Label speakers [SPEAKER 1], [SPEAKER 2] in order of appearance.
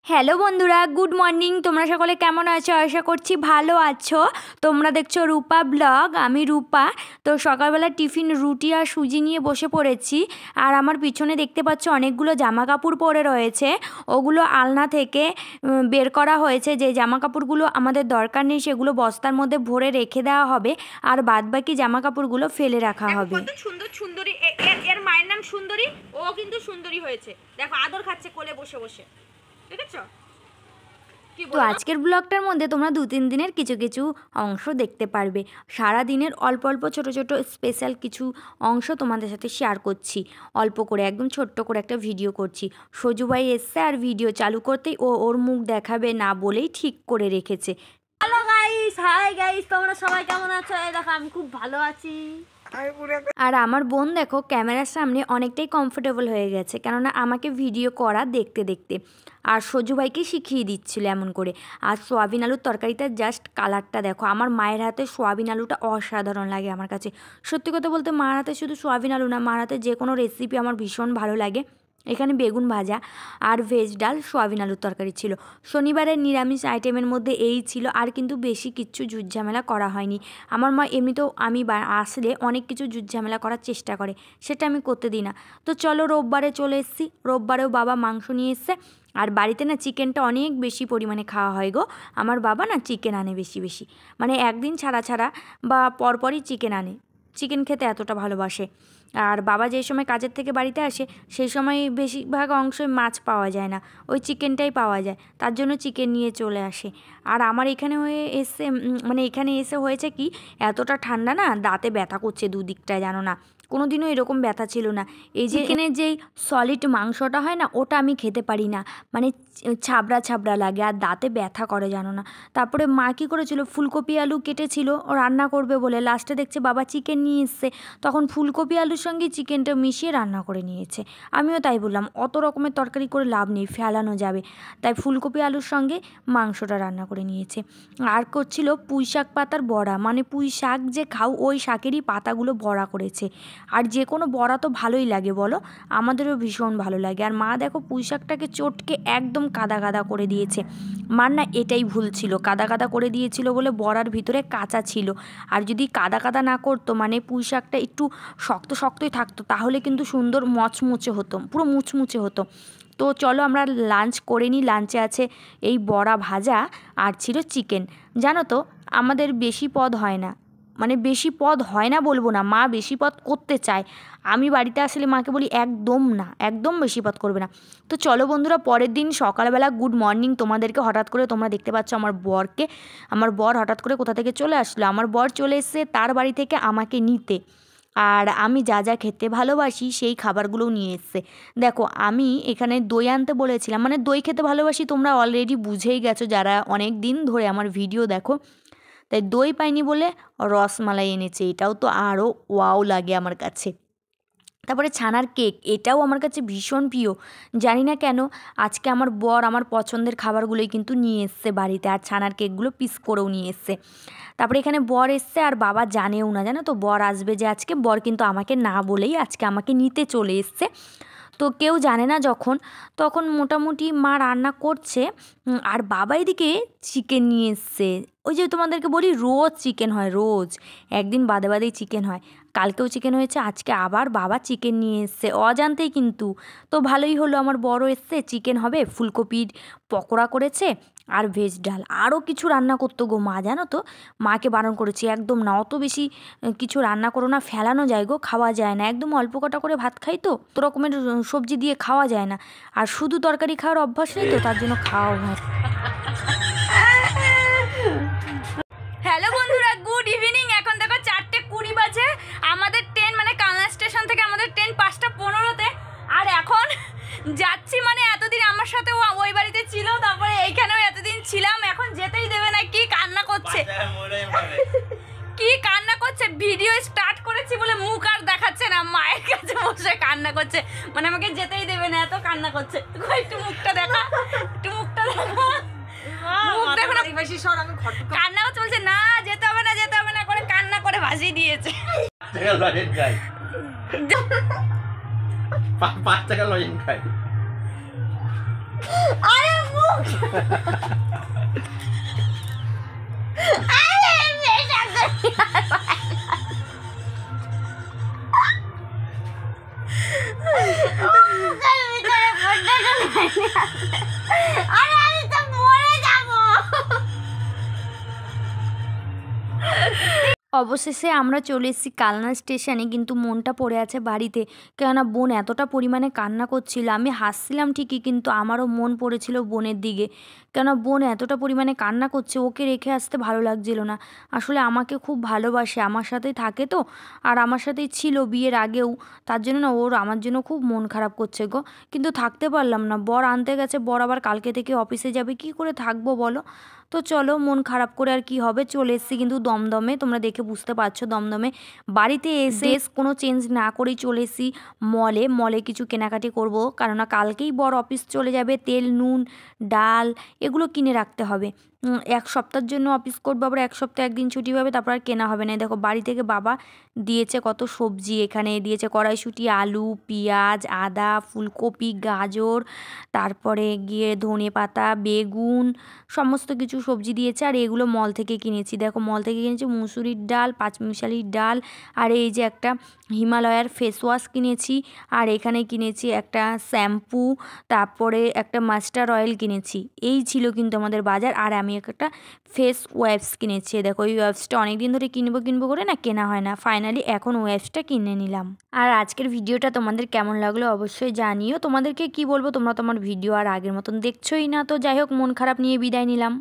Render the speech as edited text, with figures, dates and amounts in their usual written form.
[SPEAKER 1] Hello বন্ধুরা, good morning. তোমরা সকলে কেমন আছো? আশা করছি ভালো আছো। তোমরা দেখছো রূপা ব্লগ। আমি রূপা। তো সকালবেলা টিফিন রুটি আর সুজি নিয়ে বসে পড়েছি। আর আমার পিছনে দেখতে পাচ্ছ অনেকগুলো জামা কাপড় পরে রয়েছে। ওগুলো আলনা থেকে বের করা হয়েছে। যে জামা কাপড়গুলো আমাদের দরকার নেই সেগুলো বস্তার মধ্যে ভরে রেখে দেওয়া হবে, আর বাদবাকি জামা কাপড়গুলো ফেলে রাখা হবে।
[SPEAKER 2] কত সুন্দর সুন্দরী। এর মায়ের নাম সুন্দরী, ও কিন্তু সুন্দরী হয়েছে। দেখো আদর খাচ্ছে কোলে বসে বসে, দেখেছো?
[SPEAKER 1] তো আজকের ব্লগটার মধ্যে তোমরা 2-3 দিনের কিছু কিছু অংশ দেখতে পারবে। সারা দিনের অল্প অল্প ছোট ছোট স্পেশাল কিছু অংশ তোমাদের সাথে শেয়ার করছি। অল্প করে একদম ছোট্ট করে একটা ভিডিও করছি। সজু ভাই এসছে আর ভিডিও চালু করতেই ওর মুখ দেখাবে না বলেই ঠিক করে রেখেছে।
[SPEAKER 2] হ্যালো গাইস, হাই গাইস, তোমরা সবাই কেমন আছো? এই দেখো আমি খুব ভালো আছি।
[SPEAKER 1] আর আমার বোন দেখো ক্যামেরার সামনে অনেকটাই কমফোর্টেবল হয়ে গেছে, কেননা আমাকে ভিডিও করা দেখতে দেখতে। আর সজু ভাইকে শিখিয়ে দিচ্ছিল এমন করে। আর সোয়াবিন আলুর তরকারিটা জাস্ট কালারটা দেখো। আমার মায়ের হাতে সোয়াবিন আলুটা অসাধারণ লাগে আমার কাছে। সত্যি কথা বলতে মার হাতে শুধু সোয়াবিন আলু না, মার হাতে যে কোনো রেসিপি আমার ভীষণ ভালো লাগে। এখানে বেগুন ভাজা আর ভেজ ডাল সোয়াবিন আলুর তরকারি ছিল। শনিবারের নিরামিষ আইটেমের মধ্যে এই ছিল, আর কিন্তু বেশি কিচ্ছু ঝামেলা করা হয়নি। আমার মা এমনিতেও আমি আসলে অনেক কিছু ঝামেলা করার চেষ্টা করে, সেটা আমি করতে দিই না। তো চলো রোববারে চলে এসেছি। রোববারেও বাবা মাংস নিয়ে এসছে। আর বাড়িতে না চিকেনটা অনেক বেশি পরিমাণে খাওয়া হয় গো। আমার বাবা না চিকেন আনে বেশি বেশি, মানে একদিন ছাড়া ছাড়া বা পরপরই চিকেন আনে। চিকেন খেতে এতটা ভালোবাসে। আর বাবা যে সময় কাজের থেকে বাড়িতে আসে সেই সময় বেশিরভাগ অংশই মাছ পাওয়া যায় না, ওই চিকেনটাই পাওয়া যায়। তার জন্য চিকেন নিয়ে চলে আসে। আর আমার এখানে মানে এখানে এসে হয়েছে কি, এতটা ঠান্ডা না, দাঁতে ব্যথা করছে দুদিকটায়, জানো না। কোনো দিনও এরকম ব্যথা ছিল না। এই যে চিকেনের যেই সলিড মাংসটা হয় না, ওটা আমি খেতে পারি না, মানে ছাবড়া ছাবড়া লাগে আর দাঁতে ব্যথা করে, জানো না। তারপরে মা কী করেছিল, ফুলকপি আলু কেটেছিল ও রান্না করবে বলে, লাস্টে দেখছে বাবা চিকেন নিয়ে এসছে, তখন ফুলকপি আলুর সঙ্গে চিকেনটা মিশিয়ে রান্না করে নিয়েছে। আমিও তাই বললাম, অত রকমের তরকারি করে লাভ নেই, ফেলানো যাবে। তাই ফুলকপি আলুর সঙ্গে মাংসটা রান্না করে নিয়েছে। আর করছিল পুঁই শাক পাতার বড়া, মানে পুঁই শাক যে খাও ওই শাকেরই পাতাগুলো বড়া করেছে। আর যে কোনো বড়া তো ভালোই লাগে বলো, আমাদেরও ভীষণ ভালো লাগে। আর মা দেখো পুঁই শাকটাকে চটকে একদম কাদা কাদা করে দিয়েছে। মার না এটাই ভুল ছিল, কাদা কাদা করে দিয়েছিল বলে বড়ার ভিতরে কাঁচা ছিল। আর যদি কাদা কাদা না করতো, মানে পুঁই শাকটা একটু শক্ত শক্তই থাকতো, তাহলে কিন্তু সুন্দর মচমুচে হতো, পুরো মুচমুচে হতো। তো চলো আমরা লাঞ্চ করে নিই। লাঞ্চে আছে এই বড়া ভাজা আর ছিল চিকেন। জানো তো আমাদের বেশি পদ হয় না, মানে বেশি পদ হয় না বলবো না, মা বেশি পদ করতে চায়। আমি বাড়িতে আসলে মাকে বলি একদম না, একদম বেশি পদ করবে না। তো চলো বন্ধুরা, পরের দিন সকালবেলা গুড মর্নিং তোমাদেরকে। হঠাৎ করে তোমরা দেখতে পাচ্ছ আমার বরকে। আমার বর হঠাৎ করে কোথা থেকে চলে আসলো, আমার বর চলে এসেছে তার বাড়ি থেকে আমাকে নিতে। আর আমি যা যা খেতে ভালোবাসি সেই খাবারগুলোও নিয়ে এসছে। দেখো আমি এখানে দই আনতে বলেছিলাম, মানে দই খেতে ভালোবাসি তোমরা অলরেডি বুঝেই গেছো যারা অনেক দিন ধরে আমার ভিডিও দেখো। তাই দই পাইনি বলে রসমালাই এনেছে, এটাও তো আরও ওয়াও লাগে আমার কাছে। তারপরে ছানার কেক, এটাও আমার কাছে ভীষণ প্রিয়। জানি না কেন আজকে আমার বর আমার পছন্দের খাবারগুলোই কিন্তু নিয়ে এসছে বাড়িতে, আর ছানার কেকগুলো পিস করেও নিয়ে এসছে। তারপরে এখানে বর এসছে, আর বাবা জানেও না, জানো তো বর আসবে যে আজকে। বর কিন্তু আমাকে না বলেই আজকে আমাকে নিতে চলে এসছে। তো কেউ জানে না যখন, তখন মোটামুটি মা রান্না করছে, আর বাবা এদিকে চিকেন নিয়ে এসছে। ওই যে তোমাদেরকে বলি রোজ চিকেন হয়, রোজ একদিন বাদে বাদেই চিকেন হয়। কালকেও চিকেন হয়েছে, আজকে আবার বাবা চিকেন নিয়ে এসছে অজান্তেই কিন্তু। তো ভালোই হলো, আমার বড় এসছে, চিকেন হবে, ফুলকপির পকোড়া করেছে আর ভেজ ডাল। আরও কিছু রান্না করতো গো মা, জানো তো। মাকে বারণ করেছি একদম না, অত বেশি কিছু রান্না করো না, ফেলানো যায় গো, খাওয়া যায় না। একদম অল্প কটা করে ভাত খাই তো, তো রকমের সবজি দিয়ে খাওয়া যায় না। আর শুধু তরকারি খাওয়ার অভ্যাস নেই তো, তার জন্য খাওয়া হয়।
[SPEAKER 2] হ্যালো বন্ধুরা, গুড ইভিনিং। এখন দেখো 4:20 বাজে। আমাদের ট্রেন, মানে কালনা স্টেশন থেকে আমাদের ট্রেন 5:15-তে। আর এখন যাচ্ছি, মানে এতদিন আমার সাথে ওই বাড়িতে ছিল, তারপরে এইখানেও এতদিন ছিলাম, এখন যেতেই দেবে না। কি কান্না করছে, কি কান্না করছে। ভিডিও স্টার্ট করেছি বলে মুখ আর দেখাচ্ছে না, মায়ের কাছে বসে কান্না করছে, মানে আমাকে যেতেই দেবে না, এত কান্না করছে। একটু মুখটা দেখা, একটু মুখটা দেখা, কান্না চলছে না, যেতে হবে না যেতে হবে না করে কান্না করে ভাসিয়ে দিয়েছে।
[SPEAKER 3] 5 টাকা লজেন খাই।
[SPEAKER 2] আরে মুখ আরে বেটা করি আরে আমি তো মরে যাবো।
[SPEAKER 1] অবশেষে আমরা চলে এসেছি কালনা স্টেশনে, কিন্তু মনটা পড়ে আছে বাড়িতে। কেননা বোন এতটা পরিমাণে কান্না করছিল, আমি হাসছিলাম ঠিকই কিন্তু আমারও মন পড়েছিল বোনের দিকে। কেননা বোন এতটা পরিমাণে কান্না করছে, ওকে রেখে আসতে ভালো লাগছিল না। আসলে আমাকে খুব ভালোবাসে, আমার সাথেই থাকে তো, আর আমার সাথেই ছিল বিয়ের আগেও। তার জন্য না ওর আমার জন্য খুব মন খারাপ করছে গো। কিন্তু থাকতে পারলাম না, বর আনতে গেছে, বর আবার কালকে থেকে অফিসে যাবে, কি করে থাকবো বলো। তো চলো, মন খারাপ করে আর কি হবে, চলে এসেছি কিন্তু দমদমে, তোমরা দেখে বুঝতে পারছো দমদমে। বাড়িতে এসে কোনো চেঞ্জ না করেই চলে এসেছি মলে কিছু কেনাকাটি করব, কেননা কালকেই বর অফিস চলে যাবে। তেল, নুন, ডাল এগুলো কিনে রাখতে হবে। এক সপ্তাহের জন্য অফিস করবো, আবার এক সপ্তাহে একদিন ছুটি পাবে, তারপর আর কেনা হবে না। দেখো বাড়ি থেকে বাবা দিয়েছে কত সবজি, এখানে দিয়েছে কড়াইশুঁটি, আলু, পেঁয়াজ, আদা, ফুলকপি, গাজর, তারপরে গিয়ে ধনেপাতা, বেগুন, সমস্ত কিছু সবজি দিয়েছে। আর এগুলো মল থেকে কিনেছি, দেখো মল থেকে কিনেছি মুসুরির ডাল, পাঁচমিশালির ডাল, আর এই যে একটা হিমালয়ার ফেস ওয়াশ কিনেছি, আর এখানে কিনেছি একটা শ্যাম্পু, তারপরে একটা মাস্টার অয়েল কিনেছি। এই ছিল কিন্তু আমাদের বাজার। আর আমি একটা ফেস ওয়াইপস কিনেছি, দেখো এই ওয়াইপসটা অনেক দিন ধরে কিনবো করে না কেনা হয় না, ফাইনালি এখন ওয়াইপসটা কিনে নিলাম। আর আজকের ভিডিওটা তোমাদের কেমন লাগলো অবশ্যই জানিও। তোমাদেরকে কি বলবো, তোমরা তোমার ভিডিও আর আগের মতন দেখছোই না। তো যাই হোক, মন খারাপ নিয়ে বিদায় নিলাম।